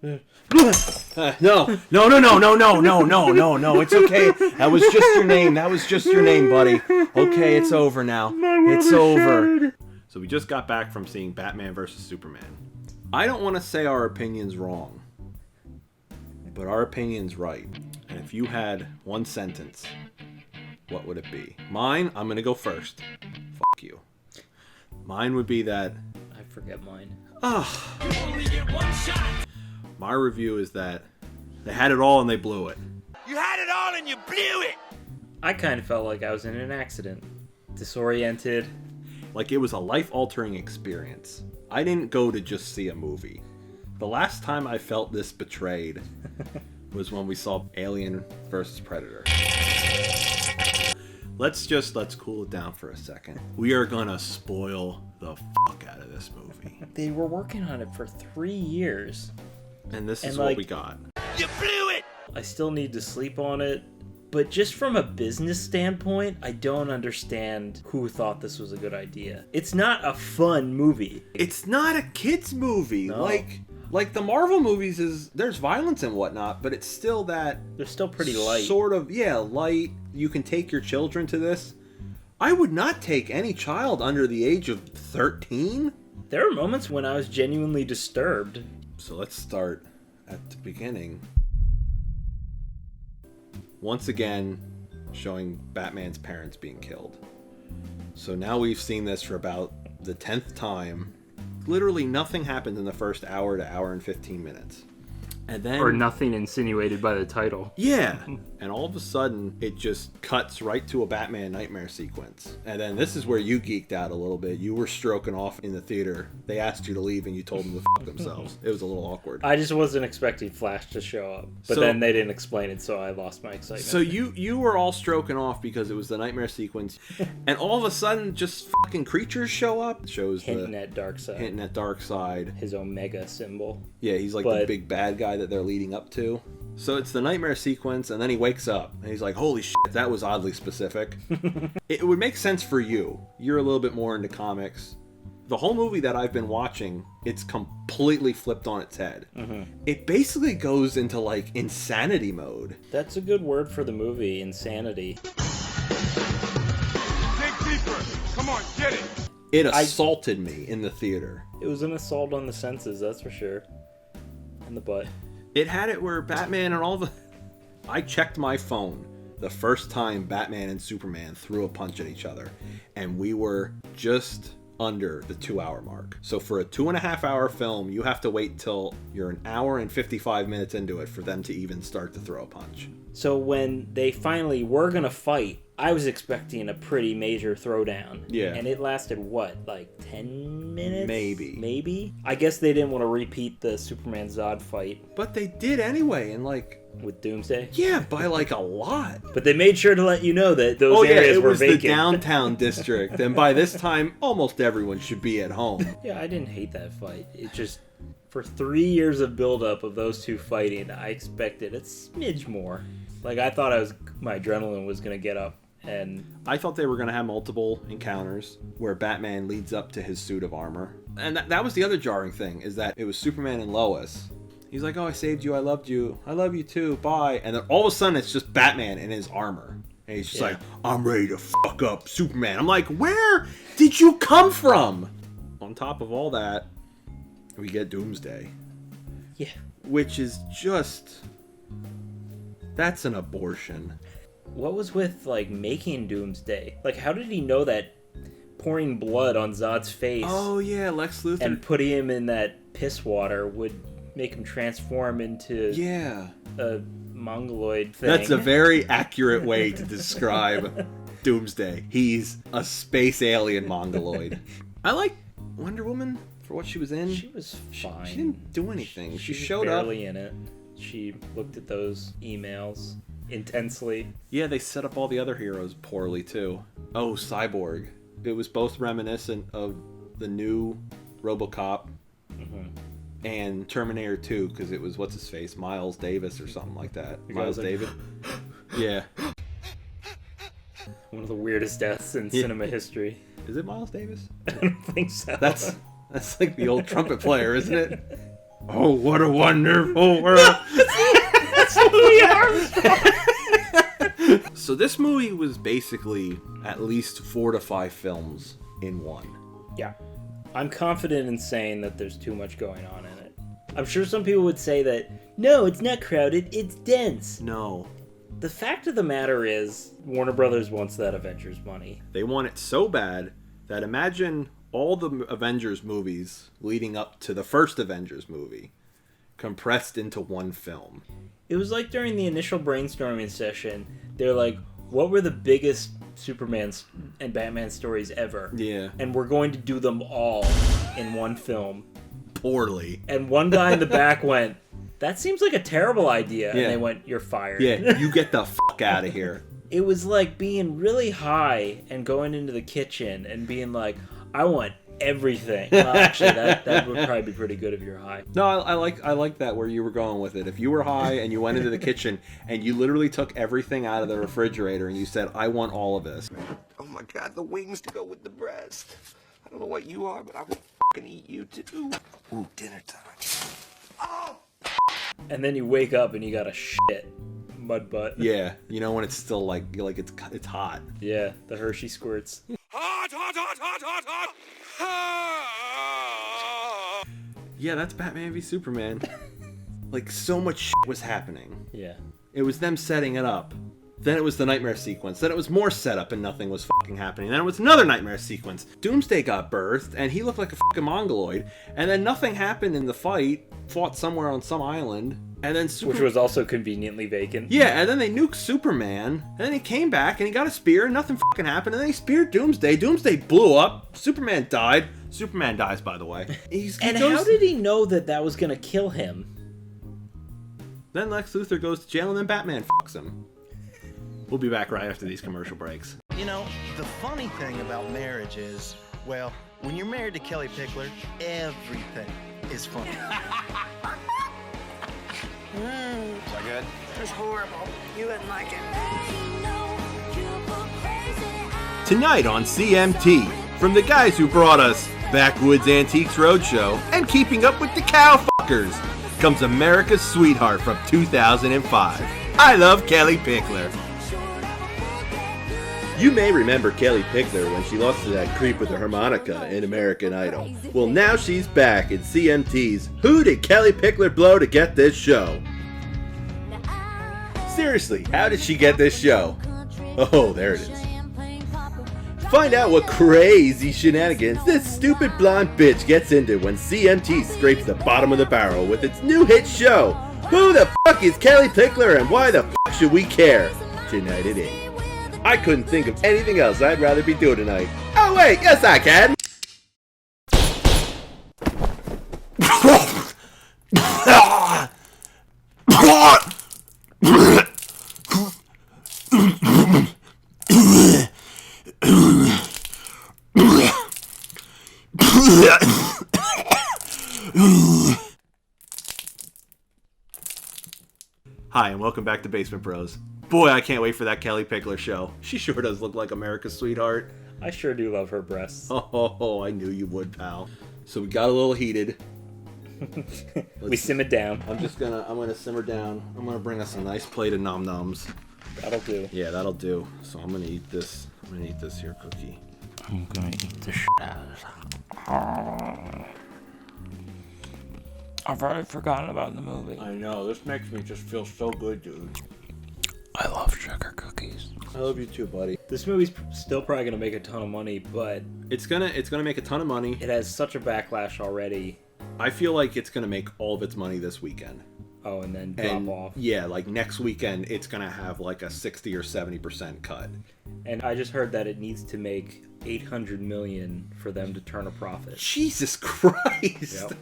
No. It's okay. That was just your name, buddy. Okay, it's over now. It's over. So we just got back from seeing Batman vs. Superman. I don't want to say our opinion's wrong, but our opinion's right. And if you had one sentence, what would it be? Mine, I'm going to go first. Fuck you. Mine would be that... I forget mine. You only get one shot. My review is that they had it all and they blew it. You had it all and you blew it. I kind of felt like I was in an accident. Disoriented. Like it was a life-altering experience. I didn't go to just see a movie. The last time I felt this betrayed was when we saw Alien vs. Predator. Let's cool it down for a second. We are gonna spoil the fuck out of this movie. They were working on it for 3 years. And this is what we got. You blew it. I still need to sleep on it. But just from a business standpoint, I don't understand who thought this was a good idea. It's not a fun movie. It's not a kid's movie. No. Like the Marvel movies there's violence and whatnot, but it's still that... They're still pretty light. Sort of, yeah, light. You can take your children to this. I would not take any child under the age of 13. There were moments when I was genuinely disturbed. So let's start at the beginning. Once again, showing Batman's parents being killed. So now we've seen this for about the 10th time. Literally nothing happens in the first hour to hour and 15 minutes. And then... Or nothing insinuated by the title. Yeah. And all of a sudden, it just cuts right to a Batman nightmare sequence. And then this is where you geeked out a little bit. You were stroking off in the theater. They asked you to leave and you told them to fuck themselves. It was a little awkward. I just wasn't expecting Flash to show up. But then they didn't explain it, so I lost my excitement. So you were all stroking off because it was the nightmare sequence. And all of a sudden, just fucking creatures show up. It shows Hinting at Darkseid. Hinting at Darkseid. His Omega symbol. Yeah, he's like the big bad guy that they're leading up to. So it's the nightmare sequence, and then he wakes up, and he's like, holy shit, that was oddly specific. It would make sense for you. You're a little bit more into comics. The whole movie that I've been watching, it's completely flipped on its head. Mm-hmm. It basically goes into, like, insanity mode. That's a good word for the movie, insanity. Dig deeper. Come on, get it. It assaulted me in the theater. It was an assault on the senses, that's for sure. And the butt. It had it where Batman and all the... I checked my phone the first time Batman and Superman threw a punch at each other, and we were just under the 2-hour mark. So for a 2.5-hour film, you have to wait till you're an hour and 55 minutes into it for them to even start to throw a punch. So when they finally were gonna fight, I was expecting a pretty major throwdown. Yeah. And it lasted, what, like 10 minutes? Maybe. I guess they didn't want to repeat the Superman Zod fight. But they did anyway, and like... With Doomsday? Yeah, by like a lot. But they made sure to let you know that those areas were vacant. It was the downtown district, and by this time, almost everyone should be at home. Yeah, I didn't hate that fight. It just... For 3 years of buildup of those two fighting, I expected a smidge more. Like, I thought my adrenaline was going to get up. And I thought they were going to have multiple encounters where Batman leads up to his suit of armor. And that was the other jarring thing, is that it was Superman and Lois. He's like, oh, I saved you, I loved you, I love you too, bye. And then all of a sudden it's just Batman in his armor. And he's just like, I'm ready to fuck up Superman. I'm like, where did you come from? On top of all that, we get Doomsday. Yeah. Which is just... That's an abortion. What was with, like, making Doomsday? Like, how did he know that pouring blood on Zod's face... Oh, yeah, Lex Luthor... And putting him in that piss water would make him transform into... Yeah. A mongoloid thing. That's a very accurate way to describe Doomsday. He's a space alien mongoloid. I like Wonder Woman for what she was in. She was fine. She didn't do anything. She showed barely in it. She looked at those emails intensely. Yeah, they set up all the other heroes poorly too. Oh, Cyborg. It was both reminiscent of the new RoboCop and Terminator 2, because it was, what's his face, Miles Davis or something like that. Miles Davis. Yeah. One of the weirdest deaths in cinema history. Is it Miles Davis? I don't think so. That's like the old trumpet player, isn't it? Oh, what a wonderful world. That's Louis Armstrong. So this movie was basically at least 4 to 5 films in one. Yeah. I'm confident in saying that there's too much going on in it. I'm sure some people would say that, no, it's not crowded, it's dense. No. The fact of the matter is, Warner Brothers wants that Avengers money. They want it so bad that imagine all the Avengers movies leading up to the first Avengers movie compressed into one film. It was like during the initial brainstorming session, they're like, what were the biggest Superman and Batman stories ever? Yeah. And we're going to do them all in one film. Poorly. And one guy in the back went, that seems like a terrible idea. Yeah. And they went, you're fired. Yeah, you get the fuck out of here. It was like being really high and going into the kitchen and being like, I want everything. Well, actually, that would probably be pretty good if you're high. No, I like that where you were going with it. If you were high and you went into the kitchen and you literally took everything out of the refrigerator and you said, I want all of this. Oh my god, the wings to go with the breast. I don't know what you are, but I will fucking eat you too. Ooh, dinner time. Oh! And then you wake up and you got a shit mud butt. Yeah, you know when it's still like it's hot. Yeah, the Hershey squirts. Hot, hot, hot, hot, hot, hot. Yeah, that's Batman v Superman. Like so much shit was happening. Yeah. It was them setting it up. Then it was the nightmare sequence. Then it was more setup and nothing was fucking happening. Then it was another nightmare sequence. Doomsday got birthed and he looked like a fucking mongoloid. And then nothing happened in the fight. Fought somewhere on some island. And then Which was also conveniently vacant. Yeah, and then they nuked Superman. And then he came back and he got a spear and nothing fucking happened. And then he speared Doomsday. Doomsday blew up. Superman died. Superman dies, by the way. How did he know that that was going to kill him? Then Lex Luthor goes to jail and then Batman fucks him. We'll be back right after these commercial breaks. You know, the funny thing about marriage is, well, when you're married to Kelly Pickler, everything is funny. Is that good? It's horrible. You wouldn't like it. Tonight on CMT, from the guys who brought us Backwoods Antiques Roadshow and Keeping Up with the Cowfuckers, comes America's Sweetheart from 2005. I love Kelly Pickler. You may remember Kelly Pickler when she lost to that creep with the harmonica in American Idol. Well, now she's back in CMT's Who Did Kelly Pickler Blow to Get This Show? Seriously, how did she get this show? Oh, there it is. Find out what crazy shenanigans this stupid blonde bitch gets into when CMT scrapes the bottom of the barrel with its new hit show, Who the Fuck is Kelly Pickler and Why the Fuck Should We Care? Tonight at 8. I couldn't think of anything else I'd rather be doing tonight. Oh wait, yes I can! Hi, and welcome back to Basement Bros. Boy, I can't wait for that Kelly Pickler show. She sure does look like America's sweetheart. I sure do love her breasts. Oh, I knew you would, pal. So we got a little heated. We simmered down. I'm gonna simmer down. I'm gonna bring us a nice plate of nom noms. That'll do. Yeah, that'll do. So I'm gonna eat this. I'm gonna eat this here cookie. I'm gonna eat the shit out of this. I've already forgotten about the movie. I know, this makes me just feel so good, dude. I love sugar cookies. I love you too, buddy. This movie's still probably gonna make a ton of money, but It's gonna make a ton of money. it has such a backlash already. I feel like it's gonna make all of its money this weekend. Oh, and then drop And off. yeah, like next weekend, it's gonna have like a 60 or 70% cut. And I just heard that it needs to make $800 million for them to turn a profit. Jesus Christ! Yep.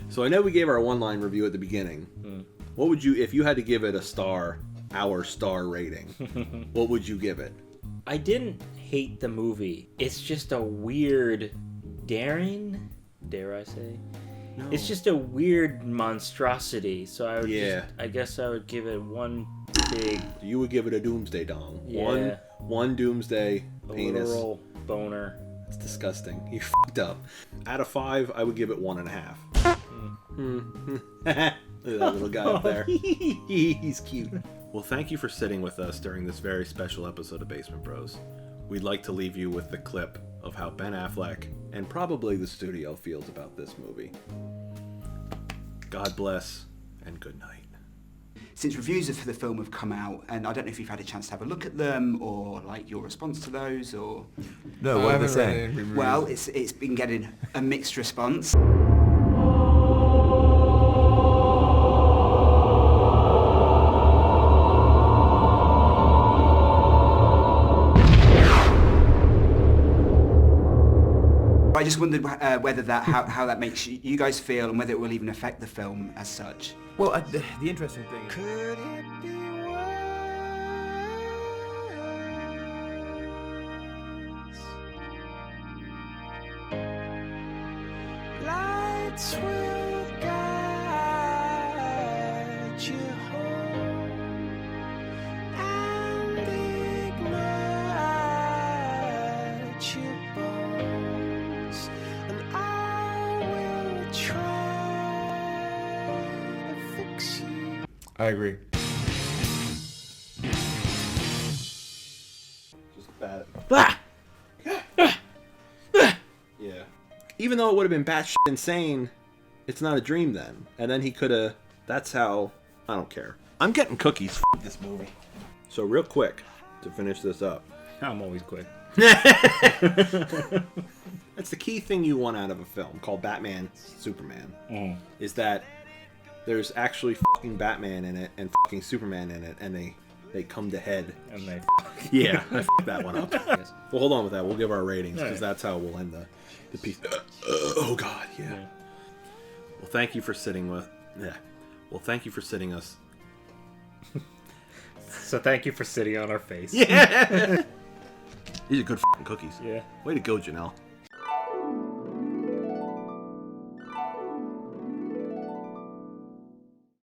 So I know we gave our one-line review at the beginning. What would you, if you had to give it a star, our star rating, what would you give it? I didn't hate the movie. It's just a weird daring, dare I say? No. It's just a weird monstrosity. So I would Yeah. I guess I would give it one big You would give it a doomsday dong. Yeah. One doomsday penis. literal boner. It's disgusting. You fucked up. Out of 5, I would give it 1.5. Look at that little guy up there. He's cute. Well, thank you for sitting with us during this very special episode of Basement Bros. We'd like to leave you with the clip of how Ben Affleck and probably the studio feels about this movie. God bless and good night. Since reviews for the film have come out, and I don't know if you've had a chance to have a look at them, or like your response to those, or... No, what are they saying? Well, it's been getting a mixed response. I just wondered whether how that makes you guys feel, and whether it will even affect the film as such. Well, the interesting thing. Could it be worse? Lights will guide you home and ignite your bones, and I will try to fix you. I agree. Just bad. Yeah. Even though it would have been batshit insane, it's not a dream then. And then he could have... That's how... I don't care. I'm getting cookies. This movie. So real quick, to finish this up. I'm always quick. That's the key thing you want out of a film called Batman Superman. Is that there's actually fucking Batman in it and fucking Superman in it, and they come to head. And they Yeah, I fucked that one up. Yes. Well, hold on with that. We'll give our ratings, because Alright. that's how we'll end the piece. Oh, God, yeah. Well, thank you for sitting with... Yeah. Well, thank you for sitting us... So thank you for sitting on our face. Yeah! These are good fucking cookies. Yeah. Way to go, Janelle.